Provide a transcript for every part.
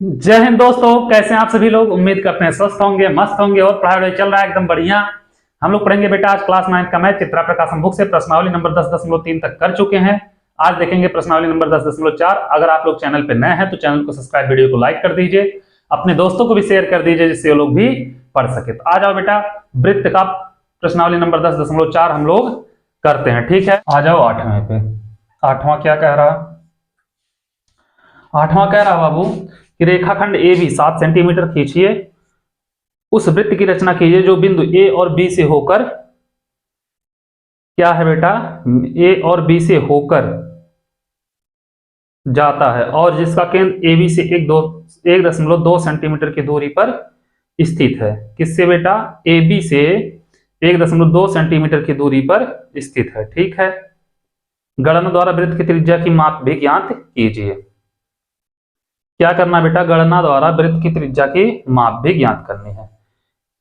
जय हिंद दोस्तों, कैसे हैं आप सभी लोग। उम्मीद करते हैं स्वस्थ होंगे, मस्त होंगे और पढ़ाई चल रहा है एकदम बढ़िया। हम लोग पढ़ेंगे बेटा आज क्लास 9 का मैथ चित्रा प्रकाशन बुक से प्रश्नावली नंबर 10.3 तक कर चुके हैं। आज देखेंगे प्रश्नावली नंबर 10.4। अगर आप लोग चैनल पे नए हैं तो चैनल को सब्सक्राइब, वीडियो को लाइक कर दीजिए, अपने दोस्तों को भी शेयर कर दीजिए जिससे वो लोग भी पढ़ सके। तो आ जाओ बेटा, वृत्त का प्रश्नावली नंबर 10.4 हम लोग करते हैं। ठीक है, आ जाओ 8वें पे। 8वां क्या कह रहा, 8वां कह रहा बाबू कि रेखाखंड ए बी 7 सेंटीमीटर खींचिए, उस वृत्त की रचना कीजिए जो बिंदु ए और बी से होकर, क्या है बेटा, ए और बी से होकर जाता है और जिसका केंद्र ए बी से 1.2 सेंटीमीटर की दूरी पर स्थित है। किससे बेटा, ए बी से 1.2 सेंटीमीटर की दूरी पर स्थित है। ठीक है, गणना द्वारा वृत्त की त्रिज्या की माप भी ज्ञात कीजिए। क्या करना बेटा, गणना द्वारा वृत्त की त्रिज्या की माप भी ज्ञात करनी है।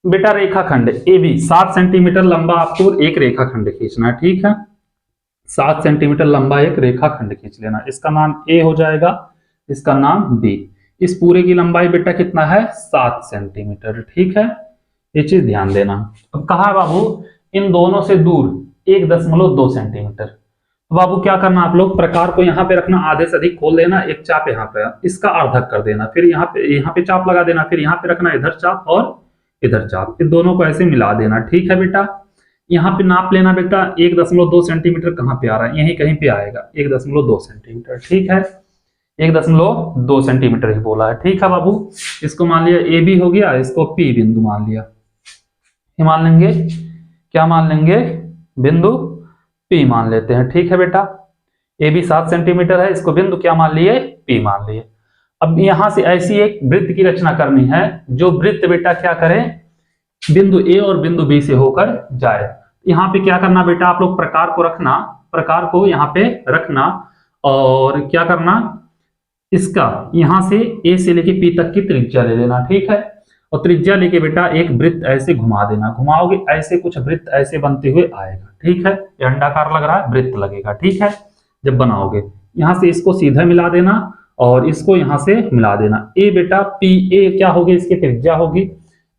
बेटा रेखाखंड ए बी 7 सेंटीमीटर लंबा आपको एक रेखाखंड खींचना है। ठीक है, 7 सेंटीमीटर लंबा एक रेखाखंड खींच लेना। इसका नाम ए हो जाएगा, इसका नाम बी। इस पूरे की लंबाई बेटा कितना है, 7 सेंटीमीटर। ठीक है, ये चीज ध्यान देना। अब कहा है बाबू इन दोनों से दूर 1.2 सेंटीमीटर। बाबू क्या करना, आप लोग प्रकार को यहाँ पे रखना, आधे से अधिक खोल देना, एक चाप यहाँ पे, इसका अर्धक कर देना, फिर यहाँ पे चाप लगा देना, फिर यहाँ पे रखना इधर चाप और इधर चाप, फिर दोनों को ऐसे मिला देना। ठीक है बेटा, यहाँ पे नाप लेना बेटा 1.2 सेंटीमीटर कहाँ पे आ रहा है, यहीं कहीं पे आएगा 1.2 सेंटीमीटर। ठीक है, 1.2 सेंटीमीटर ही बोला है। ठीक है बाबू, इसको मान लिया ए बी हो गया, इसको पी बिंदु मान लिया। मान लेंगे, क्या मान लेंगे, बिंदु पी मान लेते हैं। ठीक है बेटा, ए बी 7 सेंटीमीटर है, इसको बिंदु क्या मान लिए, पी मान लिए। अब यहां से ऐसी एक वृत्त की रचना करनी है जो वृत्त बेटा क्या करे, बिंदु ए और बिंदु बी से होकर जाए। यहाँ पे क्या करना बेटा, आप लोग प्रकार को रखना, प्रकार को यहाँ पे रखना और क्या करना, इसका यहां से ए से लेके पी तक की त्रिज्या ले लेना। ठीक है, और त्रिज्या लेके बेटा एक वृत्त ऐसे घुमा देना, घुमाओगे ऐसे कुछ वृत्त ऐसे बनते हुए आएगा। ठीक है, ये अंडाकार लग रहा है, वृत्त लगेगा। ठीक है, जब बनाओगे यहां से इसको सीधा मिला देना और इसको यहां से मिला देना। ए बेटा पी ए क्या होगी, इसकी त्रिज्या होगी,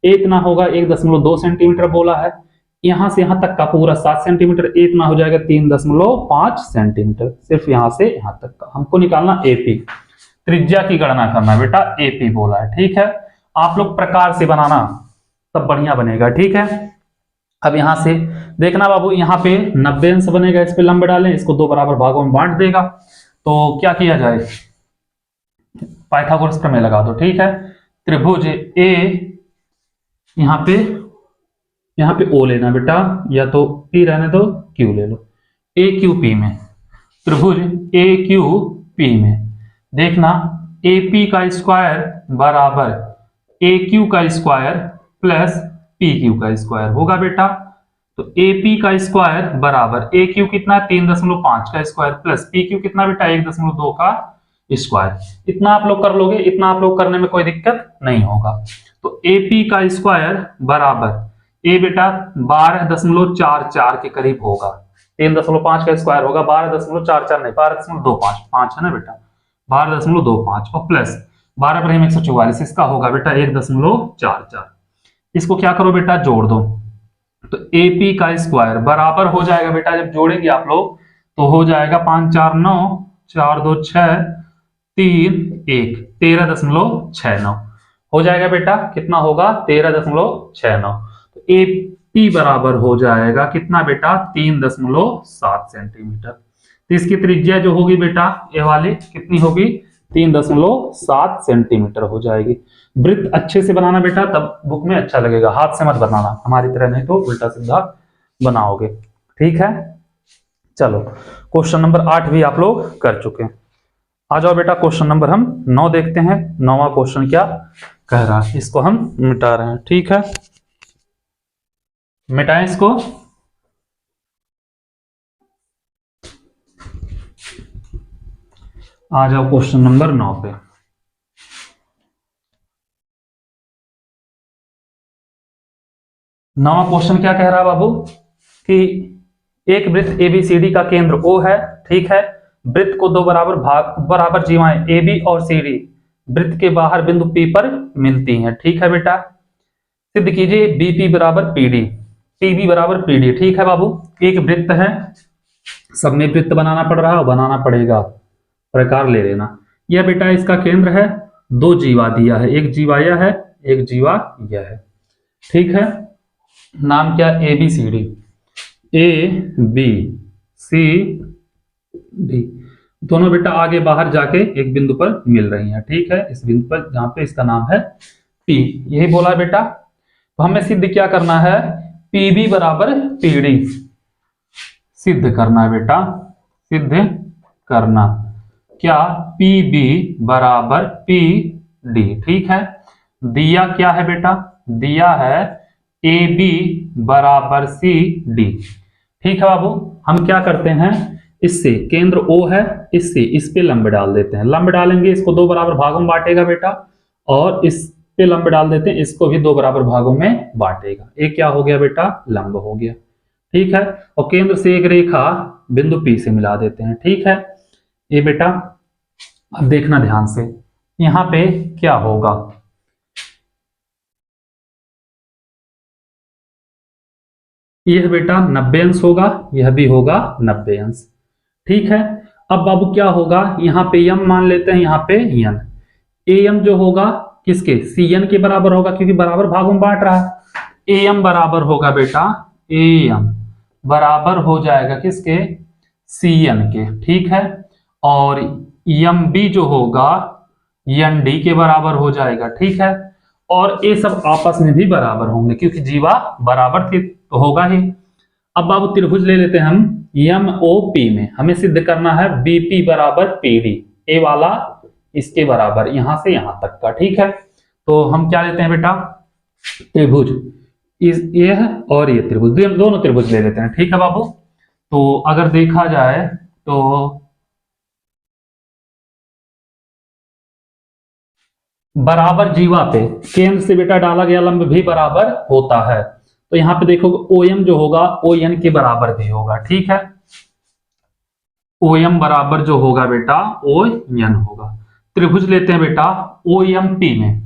ए इतना होगा 1.2 सेंटीमीटर बोला है, यहां से यहां तक का पूरा 7 सेंटीमीटर, ए इतना हो जाएगा 3.5 सेंटीमीटर, सिर्फ यहां से यहां तक का हमको निकालना एपी, त्रिज्या की गणना करना बेटा, एपी बोला है। ठीक है, आप लोग प्रकार से बनाना तब बढ़िया बनेगा। ठीक है, अब यहां से देखना बाबू, यहाँ पे 90 अंश बनेगा, इस पे लंब डालें, इसको 2 बराबर भागों में बांट देगा। तो क्या किया जाए, पाइथागोरस प्रमेय लगा दो। ठीक है, त्रिभुज ए, यहाँ पे ओ लेना बेटा, या तो पी रहने दो, क्यू ले लो, ए क्यू पी में, त्रिभुज ए क्यू पी में देखना ए पी का स्क्वायर बराबर ए क्यू का स्क्वायर प्लस पी क्यू का स्क्वायर होगा बेटा। तो ए पी का स्क्वायर बराबर ए क्यू कितना 3.5 का स्क्वायर प्लस पी क्यू कितना बेटा 1.2 का स्क्वायर। इतना आप लोग कर लोगे, इतना आप लोग करने में कोई दिक्कत नहीं होगा। तो ए पी का स्क्वायर बराबर ए बेटा 12.44 के करीब होगा, 3.5 का स्क्वायर होगा 12.44 नहीं 12.25, 5 है ना बेटा, 12.25 और प्लस 12 पर 144, इसका होगा बेटा 1.44। इसको क्या करो बेटा, जोड़ दो, तो ए पी का स्क्वायर बराबर हो जाएगा बेटा, जब जोड़ेंगे आप लोग तो हो जाएगा 5 4 9 4 2 6 3 1 13.69 हो जाएगा बेटा। कितना होगा, 13.69। तो ए पी बराबर हो जाएगा कितना बेटा, 3.7 सेंटीमीटर। तो इसकी त्रिज्या जो होगी बेटा ये वाली कितनी होगी, 3.7 सेंटीमीटर हो जाएगी। वृत्त अच्छे से बनाना बेटा, तब बुक में अच्छा लगेगा, हाथ से मत बनाना, हमारी तरह नहीं तो उल्टा सीधा बनाओगे। ठीक है, चलो क्वेश्चन नंबर 8 भी आप लोग कर चुके हैं। आ जाओ बेटा, क्वेश्चन नंबर हम 9 देखते हैं। 9वां क्वेश्चन क्या कह रहा है, इसको हम मिटा रहे हैं। ठीक है, मिटाएं इसको। आ जाओ क्वेश्चन नंबर 9 पे। 9वां क्वेश्चन क्या कह रहा है बाबू कि एक वृत्त एबीसीडी का केंद्र ओ है। ठीक है, वृत्त को दो बराबर जीवाएं ए बी और सी डी वृत्त के बाहर बिंदु P पर मिलती हैं। ठीक है बेटा, सिद्ध कीजिए BP बराबर PD, PB बराबर PD। ठीक है बाबू, एक वृत्त है, सब में वृत्त बनाना पड़ रहा है, बनाना पड़ेगा, प्रकार ले लेना। यह बेटा इसका केंद्र है, दो जीवा दिया है, एक जीवा यह है, एक जीवा यह है। ठीक है, नाम क्या, ABCD, ABCD दोनों बेटा आगे बाहर जाके एक बिंदु पर मिल रही हैं। ठीक है, इस बिंदु पर जहां पे इसका नाम है P, यही बोला बेटा। तो हमें सिद्ध क्या करना है, PB बराबर PD सिद्ध करना है बेटा, सिद्ध करना क्या, PB बराबर PD। ठीक है, दिया क्या है बेटा, दिया है AB बराबर CD। ठीक है बाबू, हम क्या करते हैं, इससे केंद्र O है, इससे इस पे लंब डाल देते हैं, लंब डालेंगे इसको दो बराबर भागों में बांटेगा बेटा, और इस पे लंब डाल देते हैं, इसको भी दो बराबर भागों में बांटेगा। एक क्या हो गया बेटा, लंब हो गया। ठीक है, और केंद्र से एक रेखा बिंदु P से मिला देते हैं। ठीक है, ये बेटा अब देखना ध्यान से, यहां पे क्या होगा, यह बेटा 90 अंश होगा, यह भी होगा 90 अंश। ठीक है, अब बाबू क्या होगा, यहाँ पे m मान लेते हैं, यहाँ पे n, am जो होगा किसके, cn के बराबर होगा, क्योंकि बराबर भागों में बांट रहा है। am बराबर होगा बेटा, am बराबर हो जाएगा किसके, cn के। ठीक है, और mb जो होगा nd के बराबर हो जाएगा। ठीक है, और ये सब आपस में भी बराबर होंगे, क्योंकि जीवा बराबर थे तो होगा ही। अब बाबू त्रिभुज ले लेते हैं हम MOP में, हमें सिद्ध करना है BP बराबर PD, ए वाला इसके बराबर, यहां से यहां तक का। ठीक है, तो हम क्या लेते हैं बेटा, त्रिभुज यह और ये त्रिभुज, दोनों त्रिभुज ले लेते हैं। ठीक है बाबू, तो अगर देखा जाए तो बराबर जीवा पे केंद्र से बेटा डाला गया लंब भी बराबर होता है, तो यहां पे देखो OM जो होगा ON के बराबर भी होगा। ठीक है, OM बराबर जो होगा बेटा ON होगा। त्रिभुज लेते हैं बेटा OMP में,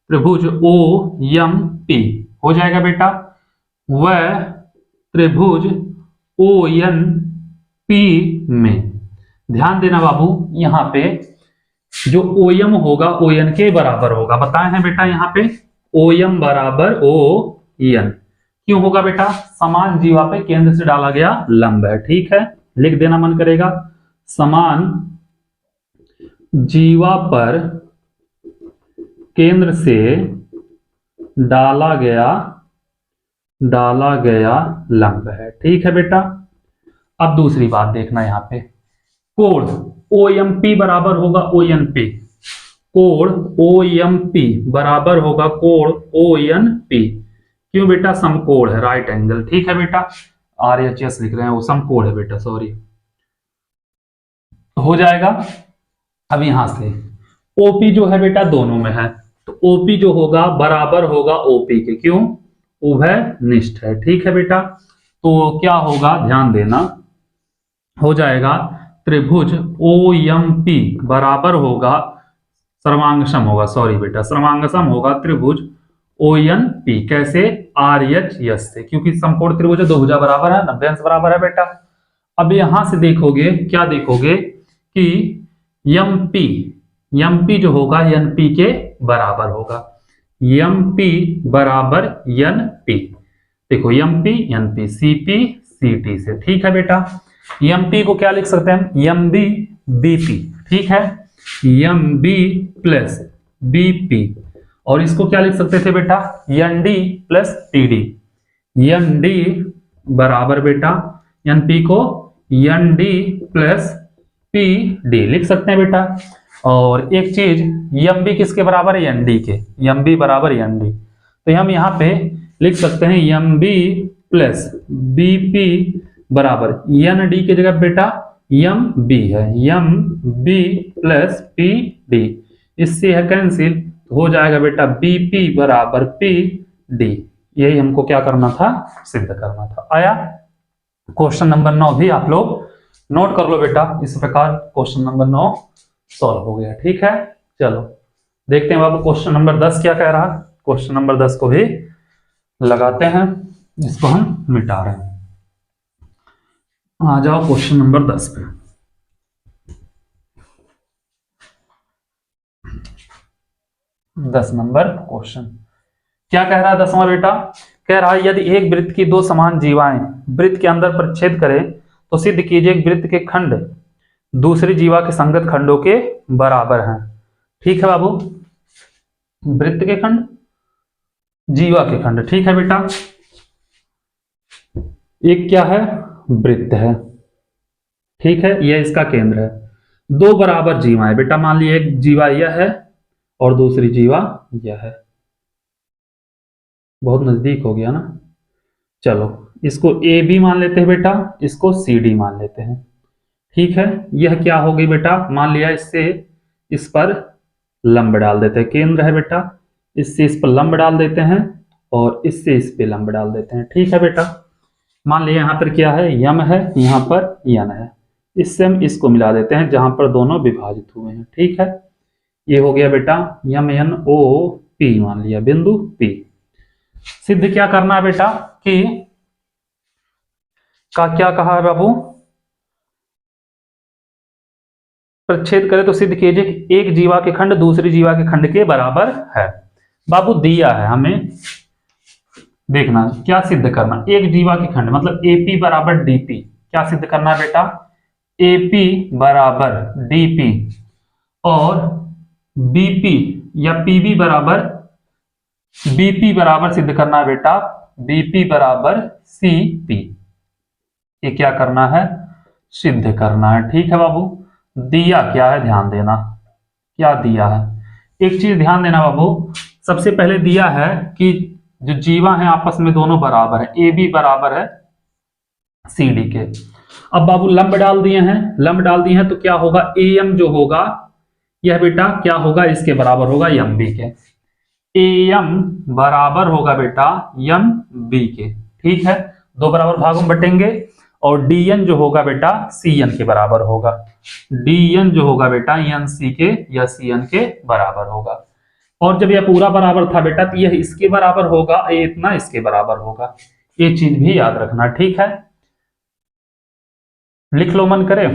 त्रिभुज OMP हो जाएगा बेटा, वह त्रिभुज ONP में ध्यान देना बाबू, यहां पे जो OM होगा ON के बराबर होगा, बताए हैं बेटा यहाँ पे OM बराबर ON क्यों होगा बेटा, समान जीवा पे केंद्र से डाला गया लंब है। ठीक है, लिख देना मन करेगा, समान जीवा पर केंद्र से डाला गया लंब है। ठीक है बेटा, अब दूसरी बात देखना, यहाँ पे कोण OMP बराबर होगा ONP, कोण OMP बराबर होगा कोण ONP। क्यों बेटा, समकोण है, राइट एंगल। ठीक है बेटा, RHS लिख रहे हैं, वो समकोण है बेटा, सॉरी, हो जाएगा। अब यहां से OP जो है बेटा दोनों में है, तो OP जो होगा बराबर होगा OP के, क्यों, उभयनिष्ठ है। ठीक है बेटा, तो क्या होगा ध्यान देना, हो जाएगा त्रिभुज OMP बराबर होगा, सर्वांगसम होगा, सॉरी बेटा, सर्वांगसम होगा त्रिभुज ONP, कैसे, RHS से, क्योंकि समकोण त्रिभुज दो भुजा बराबर है, 90 अंश बराबर है बेटा। अब यहां से देखोगे, क्या देखोगे कि MP जो होगा NP के बराबर होगा, MP बराबर NP, देखो MP NP CP CT से। ठीक है बेटा, MP को क्या लिख सकते हैं हम, MB BP। ठीक है, MB प्लस BP, और इसको क्या लिख सकते थे बेटा, ND प्लस TD, ND बराबर बेटा NP को ND प्लस PD लिख सकते हैं बेटा। और एक चीज MB किसके बराबर है, ND के, MB बराबर ND, तो हम यहाँ पे लिख सकते हैं MB प्लस BP बराबर ND की जगह बेटा MB है, MB प्लस PD, इससे है कैंसिल, हो जाएगा बेटा BP बराबर PD। यही हमको क्या करना था, सिद्ध करना था। आया, क्वेश्चन नंबर 9 भी आप लोग नोट कर लो बेटा, इस प्रकार क्वेश्चन नंबर 9 सॉल्व हो गया। ठीक है, चलो देखते हैं बाबू क्वेश्चन नंबर 10 क्या कह रहा है। क्वेश्चन नंबर 10 को भी लगाते हैं, इसको हम मिटा रहे हैं। आ जाओ क्वेश्चन नंबर 10 पे। 10 नंबर क्वेश्चन क्या कह रहा है 10वां बेटा? कह रहा है यदि एक वृत्त की दो समान जीवाएं वृत्त के अंदर परिच्छेद करें तो सिद्ध कीजिए कि वृत्त के खंड दूसरी जीवा के संगत खंडों के बराबर हैं। ठीक है बाबू, वृत्त के खंड जीवा के खंड, ठीक है बेटा। एक क्या है? वृत्त है, ठीक है, यह इसका केंद्र है। दो बराबर जीवा है बेटा, मान लीजिए एक जीवा यह है और दूसरी जीवा यह है। बहुत नजदीक हो गया ना। चलो इसको ए बी मान लेते हैं बेटा, इसको सी डी मान लेते हैं। ठीक है, यह क्या हो गई बेटा? मान लिया इससे इस पर लंब डाल देते हैं, केंद्र है बेटा, इससे इस पर लंब डाल देते हैं और इससे इस पे लंब डाल देते हैं। ठीक है बेटा, मान लिया यहाँ पर क्या है? यम है, यहाँ पर यन है, इससे हम इसको मिला देते हैं जहां पर दोनों विभाजित हुए हैं। ठीक है, ये हो गया बेटा यम एन ओ पी, मान लिया बिंदु पी। सिद्ध क्या करना है बेटा? कि का क्या कहा है बाबू? प्रच्छेद करें तो सिद्ध कीजिए कि एक जीवा के खंड दूसरी जीवा के खंड के बराबर है। बाबू दिया है हमें, देखना क्या सिद्ध करना। एक जीवा के खंड मतलब एपी बराबर डीपी, क्या सिद्ध करना है बेटा? एपी बराबर डीपी और बीपी या पीबी बराबर बीपी बराबर सिद्ध करना है बेटा बीपी बराबर सीपी। ये क्या करना है? सिद्ध करना है। ठीक है बाबू, दिया क्या है ध्यान देना, क्या दिया है? एक चीज ध्यान देना बाबू, सबसे पहले दिया है कि जो जीवा है आपस में दोनों बराबर है, ए बी बराबर है सी डी के। अब बाबू लंब डाल दिए हैं, लंब डाल दिए हैं तो क्या होगा? ए एम जो होगा यह बेटा क्या होगा? इसके बराबर होगा एम बी के। ए एम बराबर होगा बेटा एम बी के। ठीक है, दो बराबर भागों में बटेंगे और डी एन जो होगा बेटा सी एन के बराबर होगा। डी एन जो होगा बेटा एन सी के या सी एन के बराबर होगा। और जब यह पूरा बराबर था बेटा तो यह इसके बराबर होगा, ये इतना इसके बराबर होगा। ये चीज भी याद रखना। ठीक है, लिख लो मन करे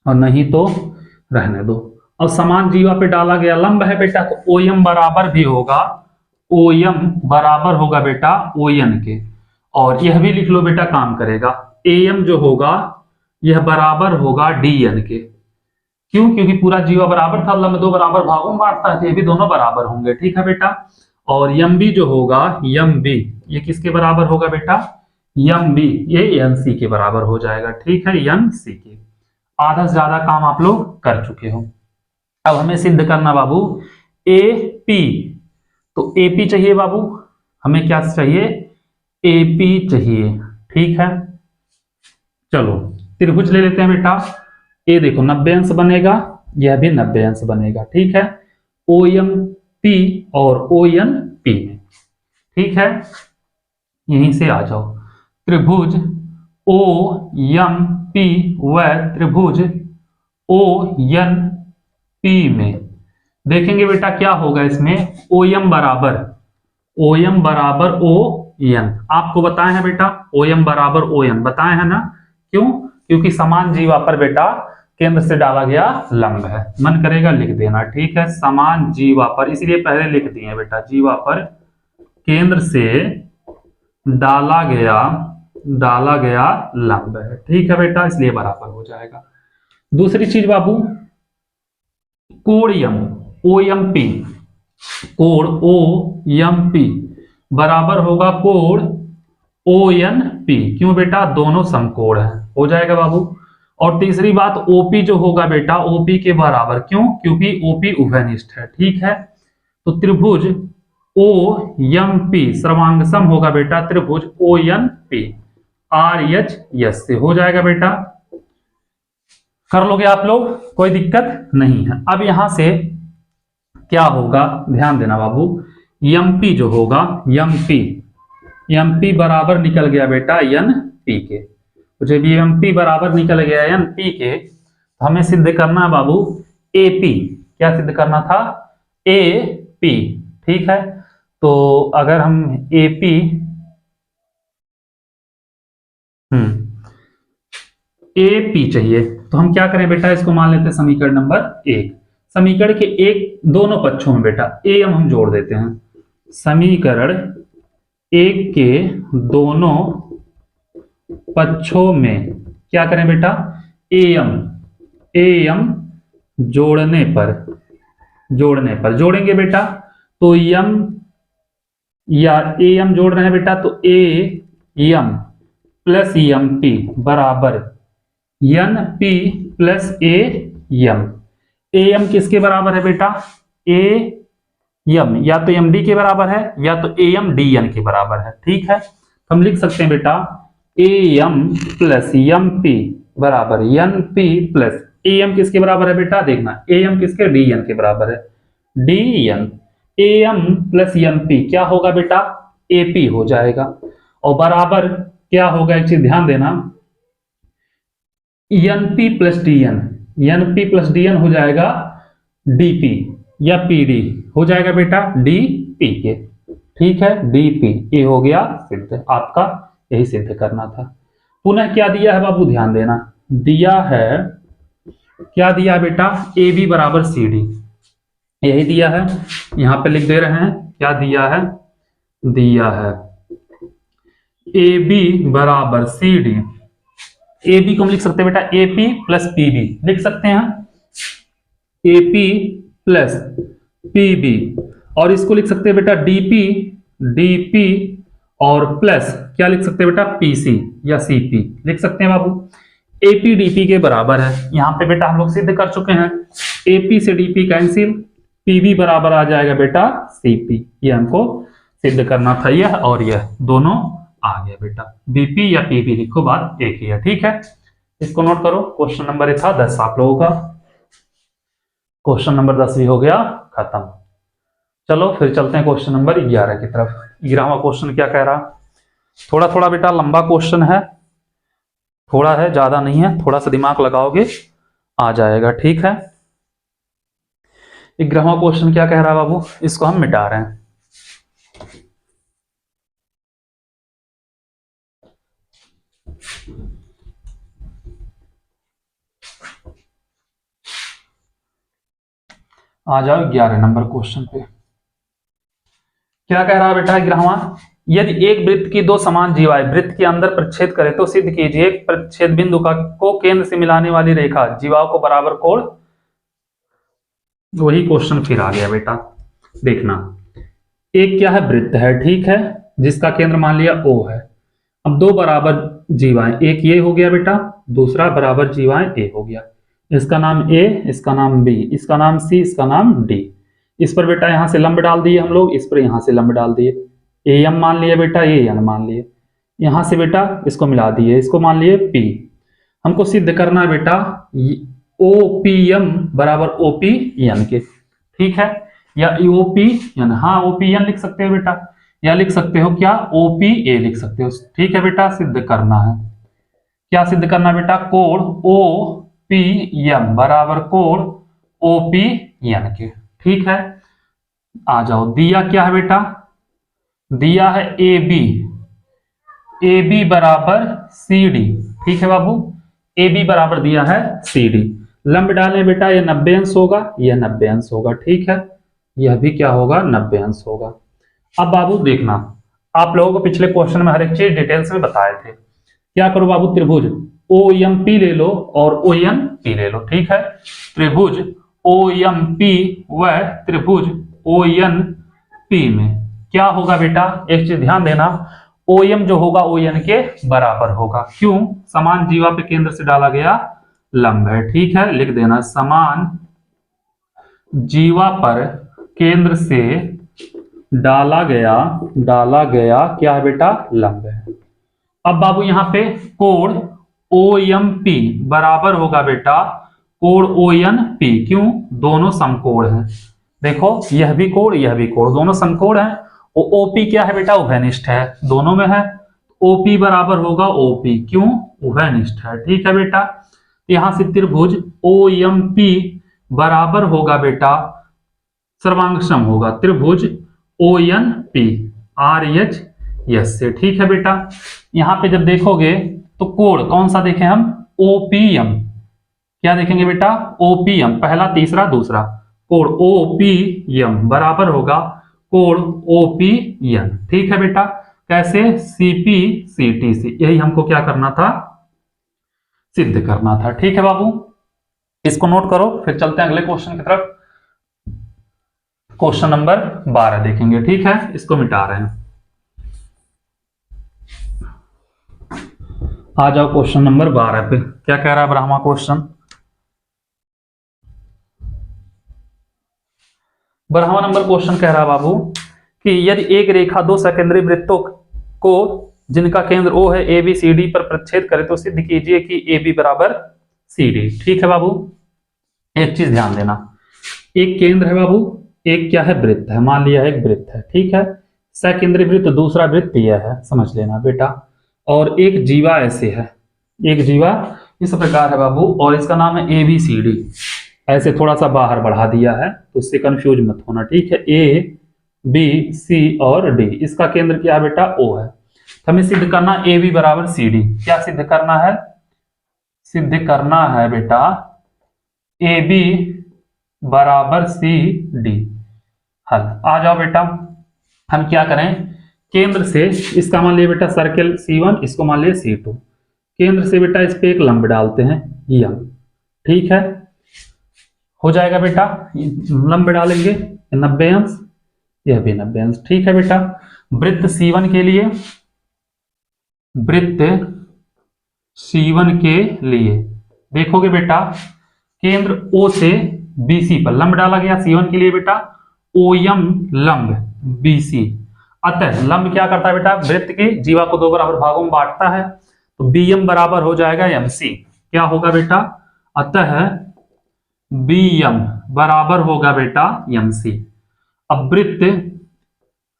और नहीं तो रहने दो। और समान जीवा पे डाला गया लंब है बेटा तो ओ एम बराबर भी होगा, ओ एम बराबर होगा बेटा ओ एन के। और यह भी लिख लो बेटा काम करेगा, ए एम जो होगा यह बराबर होगा डी एन के। क्यों? क्योंकि पूरा जीवा बराबर था, लंब दो बराबर भागों में बांटता है तो ये भी दोनों बराबर होंगे। ठीक है बेटा, और यम बी जो होगा यम बी ये किसके बराबर होगा बेटा? यम बी ये एन सी के बराबर हो जाएगा। ठीक है, एन सी के। आधा से ज्यादा काम आप लोग कर चुके हो। अब हमें सिद्ध करना बाबू ए पी, तो ए पी चाहिए बाबू, हमें क्या चाहिए? ए पी चाहिए। ठीक है, चलो त्रिभुज ले लेते हैं बेटा। ये देखो 90 अंश बनेगा, यह भी 90 अंश बनेगा। ठीक है, ओ एम पी और ओ एन पी में। ठीक है, यहीं से आ जाओ। त्रिभुज ओ एम पी व त्रिभुज ओ एन पी में देखेंगे बेटा क्या होगा इसमें? ओ एम बराबर ओ एन। आपको बताए हैं बेटा ओ एम बराबर ओ एन बताए हैं ना। क्यों? क्योंकि समान जीवा पर बेटा केंद्र से डाला गया लंब है। मन करेगा लिख देना। ठीक है, समान जीवा पर, इसलिए पहले लिख दिए बेटा जीवा पर केंद्र से डाला गया लंब है। ठीक है बेटा, इसलिए बराबर हो जाएगा। दूसरी चीज बाबू कोण यम ओ एम पी, कोण ओ एम पी बराबर होगा कोण ओ एन पी। क्यों बेटा? दोनों समकोण हैं, हो जाएगा बाबू। और तीसरी बात ओपी जो होगा बेटा ओपी के बराबर। क्यों? क्योंकि ओपी उभयनिष्ठ है। ठीक है, तो त्रिभुज ओ एम पी सर्वांग सम होगा बेटा त्रिभुज O N P R H S से। हो जाएगा बेटा, कर लोगे आप लोग, कोई दिक्कत नहीं है। अब यहां से क्या होगा ध्यान देना बाबू, एम पी जो होगा एम पी बराबर निकल गया बेटा एन पी के। जब एम पी बराबर निकल गया एन पी के तो हमें सिद्ध करना है बाबू एपी। क्या सिद्ध करना था? ए पी, ठीक है। तो अगर हम ए पी ए पी चाहिए तो हम क्या करें बेटा, इसको मान लेते हैं समीकरण नंबर एक। समीकरण के एक दोनों पक्षों में बेटा ए हम जोड़ देते हैं। समीकरण एक के दोनों पक्षों में क्या करें बेटा, एम जोड़ने पर जोड़ेंगे बेटा। तो यम या एम जोड़ रहे हैं बेटा, तो A M plus M P बराबर N P plus A M किसके बराबर है बेटा, ए एम या तो एम डी के बराबर है या तो ए एम डी एन के बराबर है, ठीक है। हम लिख सकते हैं बेटा A M plus M P बराबर N P plus A M किसके बराबर है बेटा, देखना ए एम किसके, डी एन के बराबर है, D N A M plus M P क्या होगा बेटा, ए पी हो जाएगा। और बराबर क्या होगा, एक चीज ध्यान देना, N P plus D N हो जाएगा डीपी या पीडी हो जाएगा बेटा डीपी के, ठीक है। डीपी ये हो गया सिद्ध, आपका यही सिद्ध करना था। पुनः क्या दिया है बाबू, ध्यान देना, दिया है क्या दिया है बेटा, ए बी बराबर सी डी, यही दिया है। यहां पे लिख दे रहे हैं क्या दिया है, ए बी बराबर सी डी। ए बी को हम लिख सकते हैं बेटा A P plus P B लिख सकते हैं, A P plus P B, और इसको लिख सकते हैं बेटा डीपी और प्लस क्या लिख सकते हैं बेटा, पीसी या सीपी लिख सकते हैं बाबू। एपी डीपी के बराबर है, यहां पे बेटा हम लोग सिद्ध कर चुके हैं, एपी से डीपी कैंसिल, पीबी बराबर आ जाएगा बेटा सीपी, ये हमको सिद्ध करना था, यह और यह दोनों आ गया बेटा। बीपी या पीबी लिखो, बात एक ही है, ठीक है। इसको नोट करो, क्वेश्चन नंबर था 10 आप लोगों का, क्वेश्चन नंबर 10 भी हो गया खत्म। चलो फिर चलते हैं क्वेश्चन नंबर 11 की तरफ। 11वां क्वेश्चन क्या कह रहा, थोड़ा थोड़ा बेटा लंबा क्वेश्चन है, थोड़ा है ज्यादा नहीं है, थोड़ा सा दिमाग लगाओगे आ जाएगा, ठीक है। 11वां क्वेश्चन क्या कह रहा है बाबू, इसको हम मिटा रहे हैं। आ जाओ 11 नंबर क्वेश्चन पे। क्या कह रहा है बेटा 11वां, यदि एक वृत्त की दो समान जीवाएं वृत्त के अंदर प्रच्छेद करें तो सिद्ध कीजिए एक प्रच्छेद बिंदु को केंद्र से मिलाने वाली रेखा जीवाओं को बराबर कोण। वही क्वेश्चन फिर आ गया बेटा, देखना एक क्या है, वृत्त है, ठीक है, जिसका केंद्र मान लिया O है। अब दो बराबर जीवाएं, एक ये हो गया बेटा, दूसरा बराबर जीवाएं A हो गया, इसका नाम A, इसका नाम B, इसका नाम C, इसका नाम D। इस पर बेटा यहां से लंब डाल दिए हम लोग, इस पर यहां से लंब डाल दिए, AM मान लिया बेटा, AN मान लिए, यहां से बेटा इसको मिला दिए, इसको मान लिए P। हमको सिद्ध करना है बेटा OPM बराबर OPN के, ठीक है, या OPN, हाँ OPN लिख सकते हो बेटा, या लिख सकते हो क्या OPA लिख सकते हो, ठीक है बेटा। सिद्ध करना है, क्या सिद्ध करना बेटा, कोण OPM बराबर कोण OPN के, ठीक है। आ जाओ, दिया क्या है बेटा, दिया है AB बराबर CD, ठीक है बाबू, AB बराबर दिया है CD। लंब डालें बेटा, ये 90 अंश होगा, यह 90 अंश होगा, ठीक है, यह भी क्या होगा 90 अंश होगा। अब बाबू देखना, आप लोगों को पिछले क्वेश्चन में हर एक चीज डिटेल्स में बताए थे। क्या करो बाबू, त्रिभुज OMP ले लो और ONP ले लो, ठीक है। त्रिभुज OMP व त्रिभुज ONP में क्या होगा बेटा, एक चीज ध्यान देना, OM जो होगा ON के बराबर होगा, क्यों, समान जीवा पे केंद्र से डाला गया लंब है, ठीक है। लिख देना, समान जीवा पर केंद्र से डाला गया क्या है बेटा, लंब है। अब बाबू यहां पे कोण OMP बराबर होगा बेटा कोण ONP, क्यों, दोनों समकोण हैं, देखो यह भी कोण दोनों समकोण हैं। OP क्या है बेटा, उभयनिष्ठ है, दोनों में है, OP बराबर होगा OP, क्यों, उभयनिष्ठ है, ठीक है बेटा। यहां से त्रिभुज OMP बराबर होगा बेटा सर्वांग सम होगा त्रिभुज ONP RHS से। ठीक है बेटा, यहां पे जब देखोगे तो कोण कौन सा देखें हम, OPM। क्या देखेंगे बेटा, OPM, पहला तीसरा दूसरा, कोण OPM बराबर होगा कोण OPN। ठीक है बेटा, कैसे, CP/CT से। यही हमको क्या करना था, सिद्ध करना था। ठीक है बाबू, इसको नोट करो, फिर चलते हैं अगले क्वेश्चन की तरफ। क्वेश्चन नंबर 12 देखेंगे। ठीक है, इसको मिटा रहे हैं। आ जाओ क्वेश्चन नंबर 12 पे। क्या कह रहा है Brahma question, Brahma number question कह रहा है बाबू कि यदि एक रेखा दो सकेंद्री वृत्तों को जिनका केंद्र O है ABCD पर प्रच्छेद करे तो सिद्ध कीजिए कि AB बराबर CD। ठीक है बाबू, एक चीज ध्यान देना, एक केंद्र है बाबू, एक क्या है, वृत्त है। मान लिया एक वृत्त है, ठीक है, सकेंद्री वृत्त, दूसरा वृत्त यह है, समझ लेना बेटा। और एक जीवा ऐसे है, एक जीवा इस प्रकार है बाबू, और इसका नाम है ABCD। ऐसे थोड़ा सा बाहर बढ़ा दिया है तो उससे कंफ्यूज मत होना। ठीक है, A, B, C और D, इसका केंद्र क्या है बेटा, O है। तो हमें सिद्ध करना AB बराबर CD। क्या सिद्ध करना है, सिद्ध करना है बेटा AB बराबर CD। हल, आ जाओ बेटा, हम क्या करें, केंद्र से इसका मान लिया बेटा सर्कल C1, इसको मान लिया C2। केंद्र से बेटा इस पे एक लंब डालते हैं M। ठीक है, हो जाएगा बेटा, लंब डालेंगे 90 अंश, यह भी 90 अंश। ठीक है बेटा, वृत्त C1 के लिए, वृत्त C1 के लिए देखोगे बेटा केंद्र O से BC पर लंब डाला गया। C1 के लिए बेटा OM लंब BC। अतः लंब क्या करता है बेटा, वृत्त के जीवा को दो बराबर भागों में बांटता है, तो BM बराबर हो जाएगा MC। क्या होगा बेटा, अतः BM बराबर होगा बेटा MC। अब वृत्त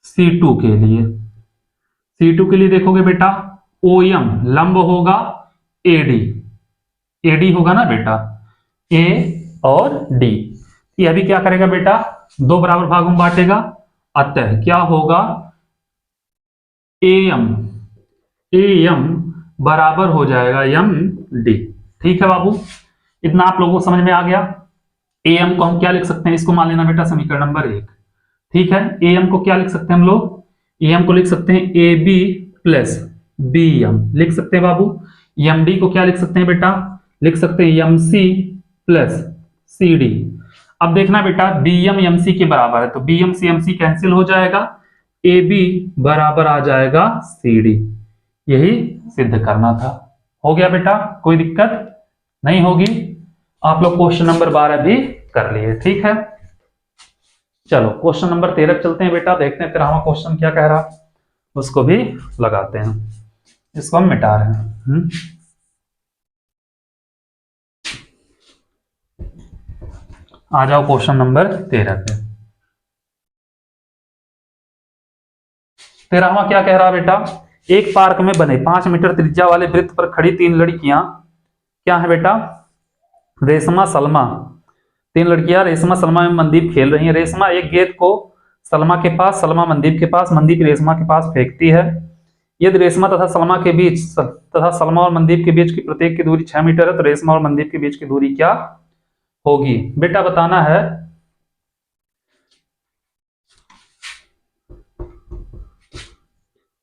C2 के लिए, C2 के लिए देखोगे बेटा OM लंब होगा AD होगा ना बेटा, A और D। यह भी क्या करेगा बेटा, दो बराबर भागों में बांटेगा, अतः क्या होगा AM बराबर हो जाएगा MD। ठीक है बाबू, इतना आप लोगों को समझ में आ गया। AM को हम क्या लिख सकते हैं, इसको मान लेना बेटा समीकरण नंबर 1। ठीक है, AM को क्या लिख सकते हैं हम लोग, AM को लिख सकते हैं AB प्लस BM लिख सकते हैं बाबू। MD को क्या लिख सकते हैं बेटा, लिख सकते हैं MC प्लस CD। अब देखना बेटा BM MC के बराबर है, तो BM से MC कैंसिल हो जाएगा, AB बराबर आ जाएगा CD। यही सिद्ध करना था। हो गया बेटा, कोई दिक्कत नहीं होगी। आप लोग क्वेश्चन नंबर 12 भी कर लिए। ठीक है, चलो क्वेश्चन नंबर 13 चलते हैं बेटा, देखते हैं 13वां क्वेश्चन क्या कह रहा, उसको भी लगाते हैं। इसको हम मिटा रहे हैं। आ जाओ क्वेश्चन नंबर 13 पे। 13वां क्या कह रहा बेटा, एक पार्क में बने 5 मीटर त्रिज्या वाले वृत्त पर खड़ी 3 लड़कियां, क्या है बेटा, रेशमा सलमा। 3 लड़कियां रेशमा सलमा में मनदीप खेल रही हैं। रेशमा एक गेंद को सलमा के पास, सलमा मनदीप के पास, मनदीप रेशमा के पास फेंकती है। यदि रेशमा तथा सलमा के बीच तथा सलमा और मनदीप के बीच की प्रत्येक की दूरी 6 मीटर है तो रेशमा और मनदीप के बीच की दूरी क्या होगी। बेटा बताना है,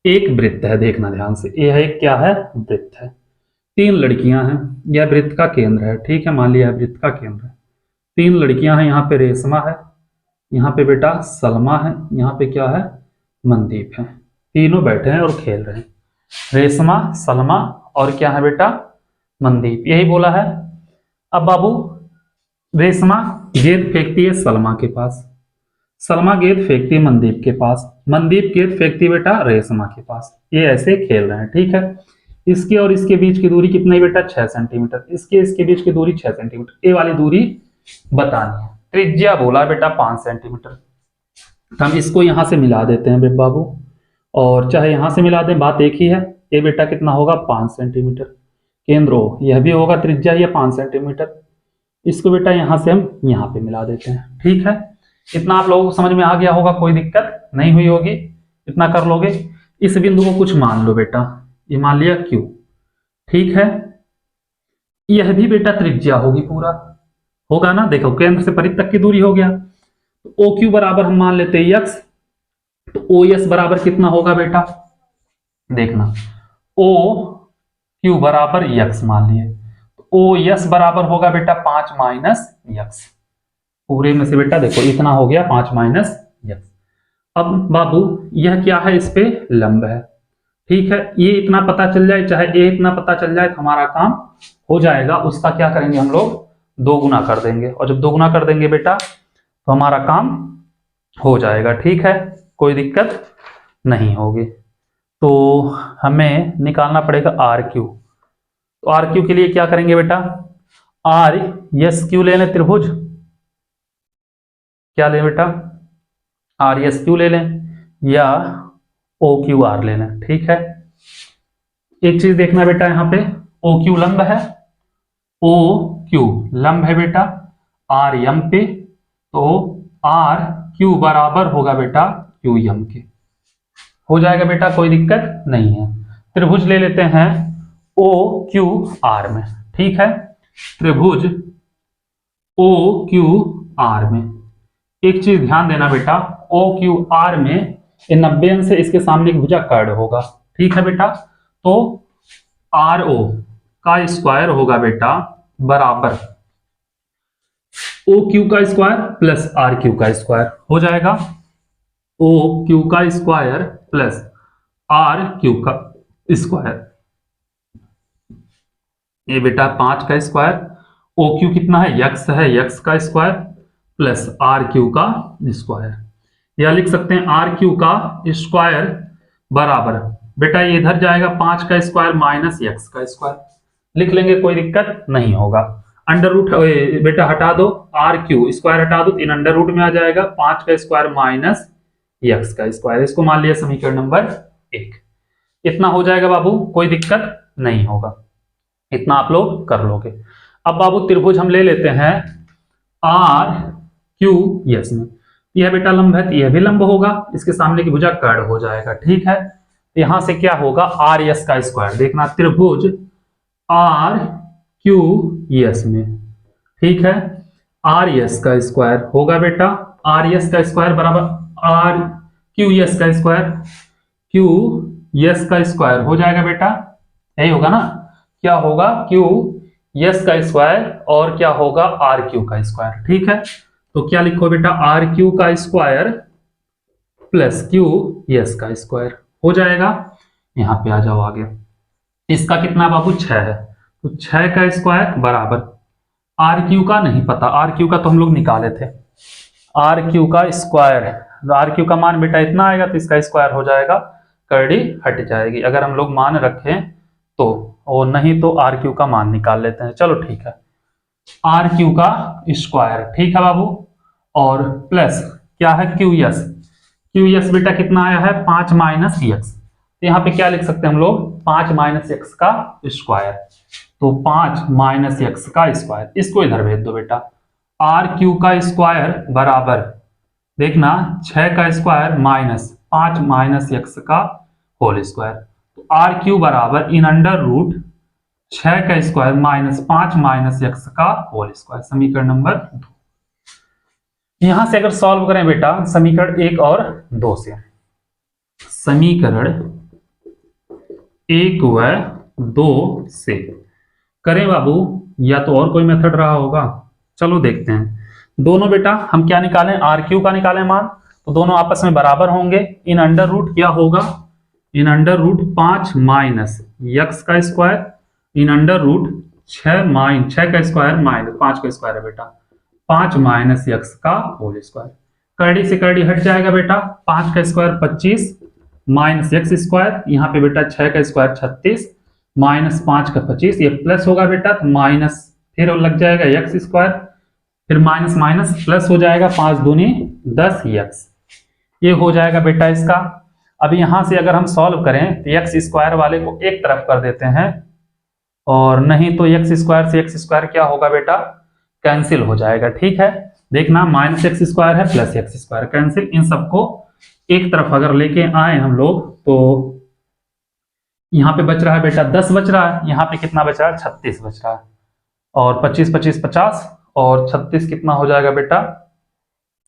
एक वृत्त है, देखना ध्यान से, यह एक क्या है, वृत्त है। 3 लड़कियां हैं, यह वृत्त का केंद्र है। ठीक है, मान लिया वृत्त का केंद्र है। 3 लड़कियां हैं, यहाँ पे रेशमा है, यहाँ पे बेटा सलमा है, यहाँ पे क्या है, मनदीप है। तीनों बैठे हैं और खेल रहे हैं, रेशमा सलमा और क्या है बेटा, मनदीप। यही बोला है। अब बाबू रेशमा गेंद फेंकती है सलमा के पास, सलमा गेंद फेंकती है मनदीप के पास, मनदीप गेंद फेंकती है बेटा रेशमा के पास। ये ऐसे खेल रहे हैं। ठीक है, इसके और इसके बीच की दूरी कितनी बेटा, 6 सेंटीमीटर। इसके बीच की दूरी 6 सेंटीमीटर। ये वाली दूरी बतानी है। त्रिज्या बोला बेटा 5 सेंटीमीटर, तो हम इसको यहां से मिला देते हैं बाबू, और चाहे यहां से मिला दें, बात एक ही है। ये बेटा कितना होगा, 5 सेंटीमीटर। केंद्र यह भी होगा, त्रिज्या यह 5 सेंटीमीटर। इसको बेटा यहां से हम यहां पे मिला देते हैं। ठीक है, इतना आप लोगों को समझ में आ गया होगा, कोई दिक्कत नहीं हुई होगी, इतना कर लोगे। इस बिंदु को कुछ मान लो बेटा, ये मान लिया Q, ठीक है। यह भी बेटा त्रिज्या होगी, पूरा होगा ना, देखो केंद्र से परिधि तक की दूरी हो गया। तो OQ बराबर हम मान लेते हैं x, तो OS बराबर कितना होगा बेटा, देखना OQ बराबर x मान लिए, तो OS बराबर होगा बेटा 5 माइनस x, पूरे में से बेटा देखो इतना हो गया 5 माइनस x। अब बाबू यह क्या है, इस पे लंब है, ठीक है। ये इतना पता चल जाए, चाहे ए इतना पता चल जाए, तो हमारा काम हो जाएगा। उसका क्या करेंगे हम लोग, 2 गुना कर देंगे, और जब 2 गुना कर देंगे बेटा तो हमारा काम हो जाएगा, ठीक है, कोई दिक्कत नहीं होगी। तो हमें निकालना पड़ेगा RQ। तो RQ के लिए क्या करेंगे बेटा, RSQ ले लें त्रिभुज, क्या लें बेटा, RSQ ले लें या OQR ले लें, ठीक है। एक चीज देखना बेटा, यहां पे OQ लंब है, OQ लंब है बेटा RM पे, तो RQ बराबर होगा बेटा QM के, हो जाएगा बेटा, कोई दिक्कत नहीं है। त्रिभुज ले लेते हैं OQR में, ठीक है, त्रिभुज OQR में एक चीज ध्यान देना बेटा, OQR में 90 अंश से इसके सामने की भुजा कर्ण होगा, ठीक है बेटा। तो RO का स्क्वायर होगा बेटा बराबर OQ का स्क्वायर प्लस RQ का स्क्वायर, हो जाएगा OQ का स्क्वायर प्लस RQ का स्क्वायर, ये बेटा 5 का स्क्वायर, OQ कितना है, x है, x का स्क्वायर प्लस RQ का स्क्वायर, या लिख सकते हैं RQ का स्क्वायर बराबर बेटा ये इधर जाएगा 5 का स्क्वायर माइनस x का स्क्वायर, लिख लेंगे, कोई दिक्कत नहीं होगा। अंडर रूट बेटा हटा दो, RQ स्क्वायर हटा दो, 3 अंडर रूट में आ जाएगा, 5 का स्क्वायर माइनस x का स्क्वायर, इसको मान लिया समीकरण नंबर 1। इतना हो जाएगा बाबू, कोई दिक्कत नहीं होगा, इतना आप लोग कर लोगे। अब बाबू त्रिभुज हम ले लेते हैं RQS में, यह बेटा लंब है, तो यह भी लंब होगा, इसके सामने की भुजा कर्ण हो जाएगा, ठीक है। तो यहां से क्या होगा, RS का स्क्वायर, देखना त्रिभुज RQS में, ठीक है, RS का स्क्वायर होगा बेटा, RS का स्क्वायर बराबर RQS का स्क्वायर, QS का स्क्वायर हो जाएगा बेटा, यही होगा ना, क्या होगा QS का स्क्वायर और क्या होगा RQ का स्क्वायर, ठीक है। तो क्या लिखो बेटा, RQ का स्क्वायर प्लस QS का स्क्वायर हो जाएगा, यहां पे आ जाओ आगे, इसका कितना बाबू 6 है, तो 6 का स्क्वायर बराबर RQ का नहीं पता, RQ का तो हम लोग निकाले थे, RQ का स्क्वायर, RQ का मान बेटा इतना आएगा, तो इसका स्क्वायर हो जाएगा, कर्डी हट जाएगी, अगर हम लोग मान रखें तो, और नहीं तो RQ का मान निकाल लेते हैं, चलो ठीक है, RQ का स्क्वायर, ठीक है बाबू, और प्लस क्या है QS बेटा कितना आया है 5 माइनस x, तो यहाँ पे क्या लिख सकते हैं हम लोग, 5 माइनस x का स्क्वायर, तो 5 माइनस x का स्क्वायर, इसको इधर भेज दो बेटा, RQ का स्क्वायर बराबर देखना 6 का स्क्वायर माइनस 5 माइनस x का होल स्क्वायर, तो RQ बराबर इन अंडर रूट 6 का स्क्वायर माइनस 5 माइनस x का होल स्क्वायर, समीकरण नंबर 2। यहां से अगर सॉल्व करें बेटा समीकरण 1 और 2 से, समीकरण 1 व 2 से करें बाबू, या तो और कोई मेथड रहा होगा, चलो देखते हैं। दोनों बेटा हम क्या निकालें, RQ का निकालें मान, तो दोनों आपस में बराबर होंगे, इन अंडर रूट क्या होगा, इन अंडर रूट 5 माइनस x का स्क्वायर, इन अंडर रूट 6 का स्क्वायर माइनस 5 का स्क्वायर है बेटा, 5 माइनस x का होल स्क्वायर, कर्डी से कर्डी हट जाएगा बेटा, 5 का स्क्वायर 25 माइनस x स्क्वायर, यहाँ पे बेटा 6 का स्क्वायर 36 माइनस 5 का 25, ये प्लस होगा बेटा, तो माइनस फिर लग जाएगा x स्क्वायर, फिर माइनस माइनस प्लस हो जाएगा, 5 दूनी 10x, ये हो जाएगा बेटा इसका। अब यहां से अगर हम सॉल्व करें तो x स्क्वायर वाले को एक तरफ कर देते हैं, और नहीं तो x स्क्वायर से x स्क्वायर क्या होगा बेटा, कैंसिल हो जाएगा, ठीक है। देखना माइनस एक्स स्क्वायर है प्लस एक्स स्क्वायर कैंसिल, इन सबको एक तरफ अगर लेके आए हम लोग तो यहाँ पे बच रहा है बेटा 10 बच रहा है, यहाँ पे कितना बच रहा है 36 बच रहा है, और 25 25 50 और 36 कितना हो जाएगा बेटा,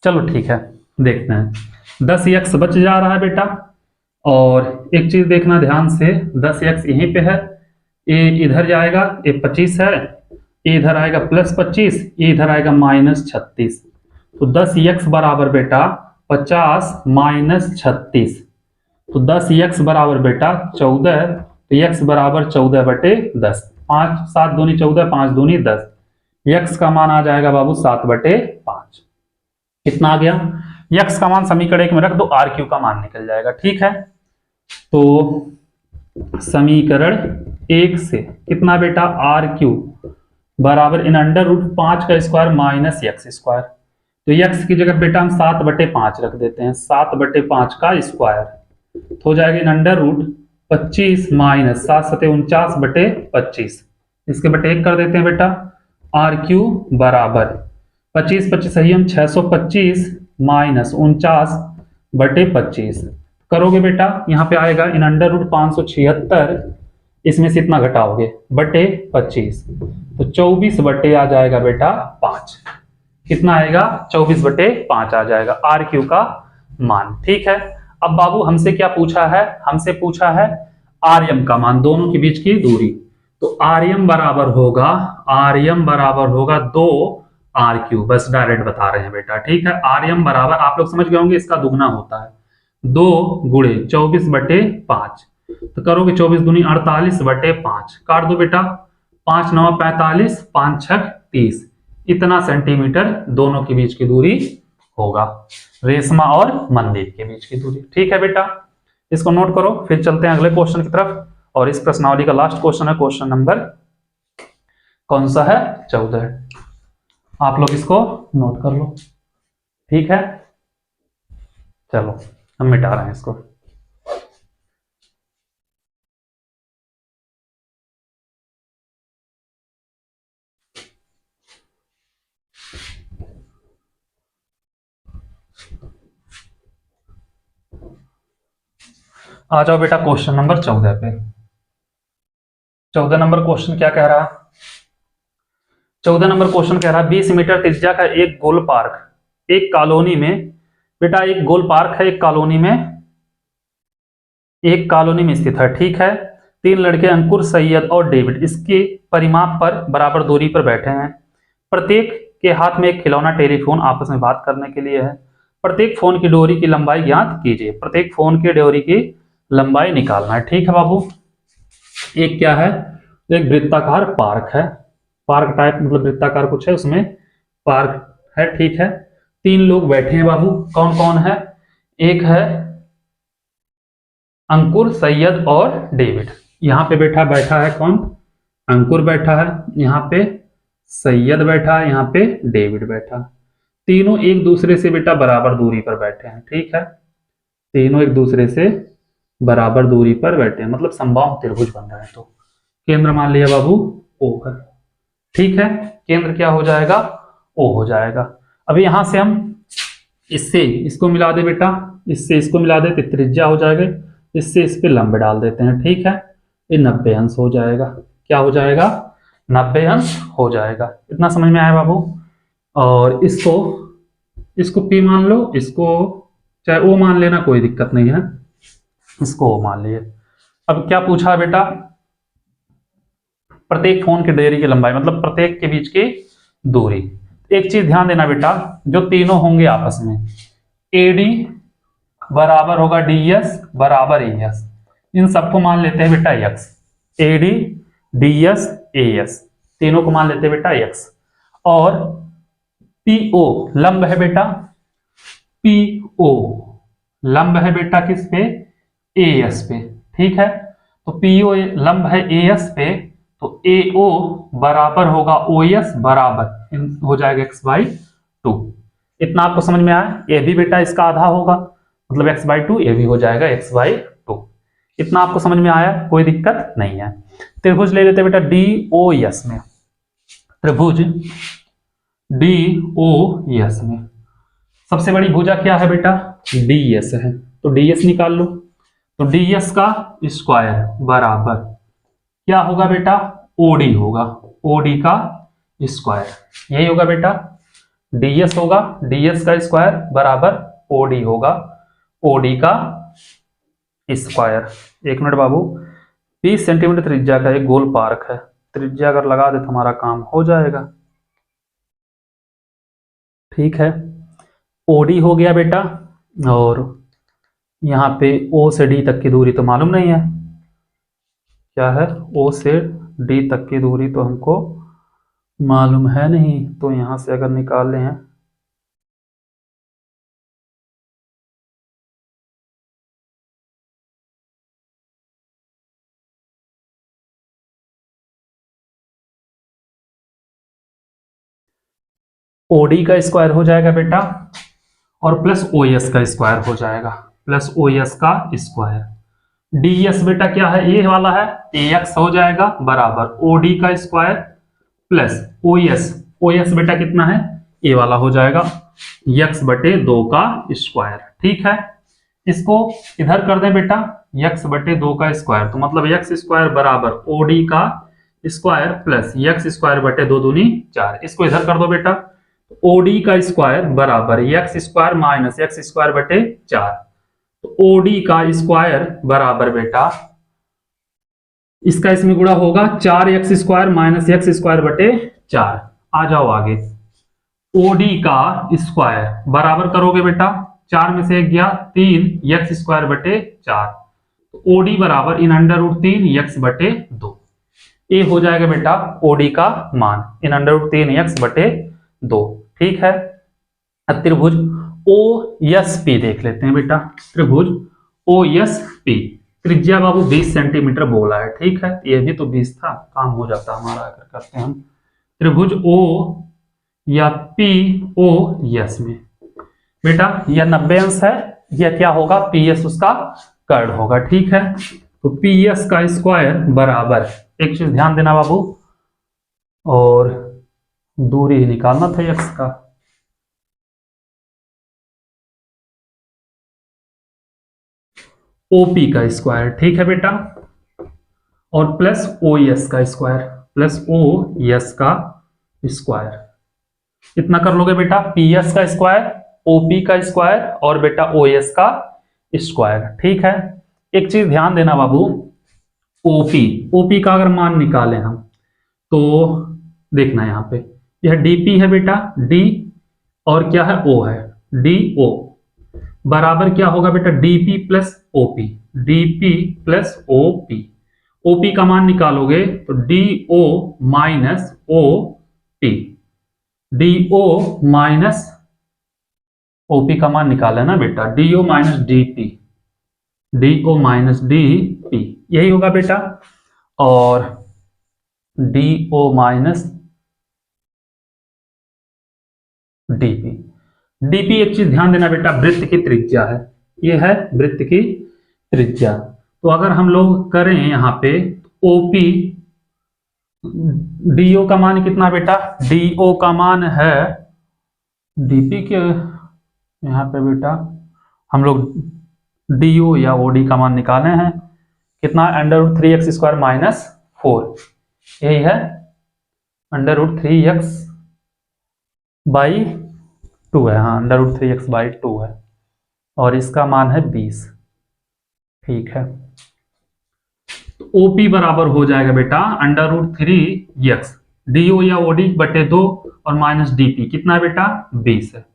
चलो ठीक है देखते हैं 10x बच जा रहा है बेटा। और एक चीज देखना ध्यान से, 10x यहीं पे है, ये इधर जाएगा, ये 25 है, ये इधर आएगा प्लस 25, ये इधर आएगा माइनस 36, तो 10x बराबर बेटा 50 माइनस 36, तो 10x बराबर बेटा 14, तो x बराबर 14 बटे 10, 5 7 दूनी 14, 5 दूनी 10, x का मान आ जाएगा बाबू 7 बटे 5। कितना आ गया, x का मान समीकरण एक में रख दो, RQ का मान निकल जाएगा। ठीक है, तो समीकरण एक से कितना बेटा RQ बराबर इन अंडर रूट 5 का स्क्वायर माइनस एक्स स्क्वायर, तो x की जगह बेटा हम 7 बटे 5 रख देते हैं, 7 बटे 5 का स्क्वायर तो हो जाएगा इन अंडर रूट 25 माइनस 7 सते 49 बटे 25, इसके बटे 1 कर देते हैं बेटा, RQ बराबर 25 25 सही हम 625 माइनस 49 बटे 25 करोगे बेटा, यहाँ पे आएगा इन अंडर रूट 576, इसमें से इतना घटाओगे बटे 25, तो 24 बटे आ जाएगा बेटा 5, कितना आएगा 24 बटे 5 आ जाएगा RQ का मान। ठीक है, अब बाबू हमसे क्या पूछा है, हमसे पूछा है RM का मान, दोनों के बीच की दूरी, तो RM बराबर होगा 2 RQ, बस डायरेक्ट बता रहे हैं बेटा। ठीक है, RM बराबर आप लोग समझ गए होंगे इसका दुगना होता है, 2 गुणे 24 बटे 5, तो करोगे 24 दूनी 48 बटे 5, काट दो बेटा, 5 9 45, 5 6 30, इतना सेंटीमीटर दोनों के बीच की दूरी होगा, रेशमा और मंदिर के बीच की दूरी। ठीक है बेटा, इसको नोट करो, फिर चलते हैं अगले क्वेश्चन की तरफ, और इस प्रश्नावली का लास्ट क्वेश्चन है क्वेश्चन नंबर कौन सा है 14, आप लोग इसको नोट कर लो। ठीक है, चलो हम मिटा रहे हैं इसको। आ जाओ बेटा क्वेश्चन नंबर 14 पे। 14 नंबर क्वेश्चन क्या कह रहा है, 14 नंबर क्वेश्चन कह रहा है 20 मीटर त्रिज्या का एक गोल पार्क एक कॉलोनी में, बेटा एक गोल पार्क है एक कॉलोनी में स्थित है। ठीक है, 3 लड़के अंकुर सैयद और डेविड इसके परिमाप पर बराबर दूरी पर बैठे हैं, प्रत्येक के हाथ में एक खिलौना टेलीफोन आपस में बात करने के लिए है, प्रत्येक फोन की डोरी की लंबाई ज्ञात कीजिए, प्रत्येक फोन की डोरी की लंबाई निकालना है। ठीक है बाबू, एक क्या है, एक वृत्ताकार पार्क है, पार्क टाइप मतलब वृत्ताकार कुछ है उसमें पार्क है। ठीक है, 3 लोग बैठे हैं बाबू, कौन कौन है, एक है अंकुर सैयद और डेविड, यहाँ पे बैठा है कौन, अंकुर बैठा है, यहाँ पे सैयद बैठा है, यहाँ पे डेविड बैठा, तीनों एक दूसरे से बेटा बराबर दूरी पर बैठे हैं। ठीक है, तीनों एक दूसरे से बराबर दूरी पर बैठे हैं, मतलब समबाहु त्रिभुज बन रहा है, तो केंद्र मान लिया बाबू O है। ठीक है, केंद्र क्या हो जाएगा O हो जाएगा। अभी यहां से हम इससे इसको मिला दे बेटा, इससे इसको मिला दे तो त्रिज्या हो जाएगा, इससे इस पे लंब डाल देते हैं। ठीक है, ये 90 अंश हो जाएगा, क्या हो जाएगा 90 अंश हो जाएगा, इतना समझ में आया बाबू। और इसको P मान लो, इसको चाहे O मान लेना, कोई दिक्कत नहीं है, इसको O मान लिए। अब क्या पूछा बेटा, प्रत्येक फोन की डोरी की लंबाई मतलब प्रत्येक के बीच की दूरी। एक चीज ध्यान देना बेटा, जो तीनों होंगे आपस में AD बराबर होगा DS बराबर AS, इन सबको मान लेते हैं बेटा X, AD DS AS तीनों को मान लेते हैं बेटा X, और PO लंब है बेटा, PO लंब है बेटा किस पे, AS पे। ठीक है, तो PO लंब है AS पे, तो AO बराबर होगा OS बराबर हो जाएगा x/2, इतना आपको समझ में आया। ये भी बेटा इसका आधा होगा, मतलब x/2, ये भी हो जाएगा x/2, इतना आपको समझ में आया, कोई दिक्कत नहीं है। त्रिभुज ले लेते बेटा DOS में, त्रिभुज डी ओ एस में। सबसे बड़ी भुजा क्या है बेटा? डी एस है, तो डी एस निकाल लो। तो डी एस का स्क्वायर बराबर क्या होगा बेटा? ओडी होगा, ओडी का स्क्वायर यही होगा बेटा। डीएस होगा, डीएस का स्क्वायर बराबर ओडी होगा, ओडी का स्क्वायर। एक मिनट बाबू, 20 सेंटीमीटर त्रिज्या का एक गोल पार्क है, त्रिज्या अगर लगा दे तो हमारा काम हो जाएगा। ठीक है, ओडी हो गया बेटा, और यहाँ पे ओ से डी तक की दूरी तो मालूम नहीं है, क्या है? ओ से डी तक की दूरी तो हमको मालूम है नहीं, तो यहां से अगर निकाल लें ओडी का स्क्वायर हो जाएगा बेटा, और प्लस ओ एस का स्क्वायर हो जाएगा, प्लस ओ एस का स्क्वायर। डी एस बेटा क्या है? ये वाला है, ए एक्स हो जाएगा बराबर ओडी का square plus O S. O S बेटा कितना है? ए वाला हो जाएगा यक्स बटे 2 का स्क्वायर। ठीक है, इसको इधर कर दें बेटा, यक्स बटे 2 का स्क्वायर, तो मतलब यक्स स्क्वायर बराबर ओडी का स्क्वायर प्लस यक्स स्क्वायर बटे 2 दूनी 4। इसको इधर कर दो बेटा, ओडी का स्क्वायर बराबर x square minus x square बटे 4। तो ओडी का स्क्वायर बराबर बेटा इसका इसमें गुणा होगा 4x square minus x square बटे 4। आ जाओ आगे, ओडी का स्क्वायर बराबर करोगे बेटा, 4 में से 1 गया 3 एक्स स्क्वायर बटे 4, तो ओडी बराबर इन अंडर रूट 3 एक्स बटे 2। ये हो जाएगा बेटा ओडी का मान, इन अंडर रूट 3 एक्स बटे 2। ठीक है, अब त्रिभुज ओ एस पी देख लेते हैं बेटा। त्रिभुज ओ एस पी, त्रिज्या बाबू 20 सेंटीमीटर बोला है। ठीक है, ये भी तो 20 था, काम हो जाता हमारा अगर करते हैं हम। त्रिभुज ओ या पी ओ एस में बेटा यह 90 अंश है, यह क्या होगा? पी एस उसका कर्ण होगा। ठीक है, तो पी एस का स्क्वायर बराबर, एक चीज ध्यान देना बाबू, और दूरी निकालना था एक्स का, ओपी का स्क्वायर। ठीक है बेटा, और प्लस ओ एस का स्क्वायर, प्लस ओ एस का स्क्वायर। इतना कर लोगे बेटा, पी एस का स्क्वायर, ओपी का स्क्वायर और बेटा ओ एस का स्क्वायर। ठीक है, एक चीज ध्यान देना बाबू, ओपी, ओपी का अगर मान निकालें हम तो देखना यहाँ पे, यह डीपी है बेटा, डी और क्या है? ओ है, डी ओ बराबर क्या होगा बेटा? DP plus OP, DP plus OP. OP का मान निकालोगे तो D O minus O P, D O minus OP का मान निकाला ना बेटा, D O minus D P, D O minus D P यही होगा बेटा, और D O minus DP. DP एक चीज ध्यान देना बेटा, वृत्त की त्रिज्या है, यह है वृत्त की त्रिज्या। तो अगर हम लोग करें यहाँ पे ओपी, डीओ का मान कितना बेटा? डीओ का मान है, डीपी के यहाँ पे बेटा हम लोग डीओ या ओडी का मान निकाले हैं, कितना? Under root 3x square minus 4, यही है अंडर रूट 3x बाई 2 है, हाँ अंडर रूट 3x बाई 2 है, और इसका मान है 20। ठीक है, तो ओपी बराबर हो जाएगा बेटा अंडर रूट 3x, डीओ या ओडी बटे 2 और माइनस डीपी, कितना है बेटा? 20 है।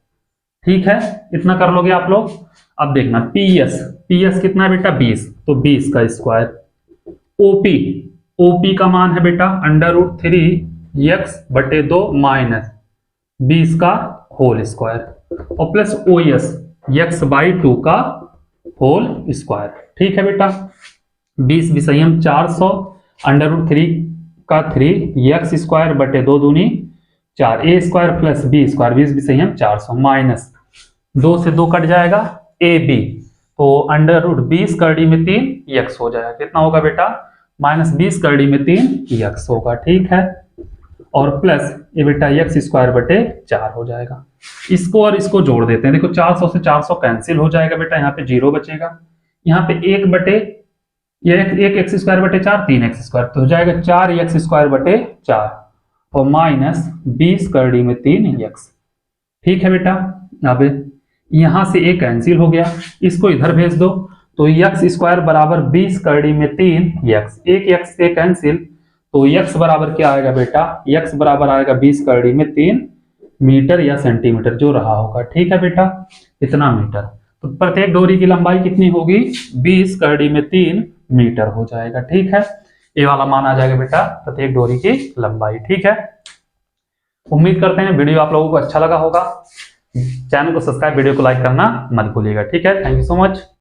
ठीक है, इतना कर लोगे आप लोग। अब देखना पीएस, पीएस कितना है बेटा? 20, तो 20 का स्क्वायर। ओपी, ओपी का मान है बेटा अंडर रूट 3x बटे 2 माइनस 20 का होल स्क्वायर, और plus O S x by 2 का होल स्क्वायर। ठीक है बेटा, 20 विषयम 400, अंडर रूट 3 का 3 एक्स स्क्वायर बटे 2 दूनी 4, A square plus B square, 20 विषयम 400 माइनस 2 से 2 कट जाएगा, ए बी, तो अंडर रूट 20 करड़ी में 3 एक्स हो जाएगा, कितना होगा बेटा? माइनस 20 करड़ी में 3 एक्स होगा। ठीक है, और प्लस ये बेटा एक्स स्क्वायर बटे 4 हो जाएगा। इसको और इसको जोड़ देते हैं, देखो 400 से 400 कैंसिल हो जाएगा बेटा, यहाँ पे 0 बचेगा, यहाँ पे 1 बटे ये एक एक्स स्क्वायर बटे 4 3 एक्स स्क्वायर, तो हो जाएगा 4 एक्स स्क्वायर बटे 4 और माइनस 20 करड़ी में 3 एक्स। ठीक है बेटा, अब यहां से एक कैंसिल हो गया, इसको इधर भेज दो, तो एक्स स्क्वायर बराबर 20 करड़ी में 3 एक्स, एक एक्स से कैंसिल, तो एक्स बराबर क्या आएगा बेटा, एक्स बराबर आएगा 20 करड़ी में 3 मीटर या सेंटीमीटर जो रहा होगा। ठीक है बेटा, इतना मीटर, तो प्रत्येक डोरी की लंबाई कितनी होगी, 20 करड़ी में 3 मीटर हो जाएगा। ठीक है, ये वाला मान आ जाएगा बेटा प्रत्येक डोरी की लंबाई। ठीक है, उम्मीद करते हैं वीडियो आप लोगों को अच्छा लगा होगा। चैनल को सब्सक्राइब, वीडियो को लाइक करना मत भूलिएगा। ठीक है, थैंक यू सो मच।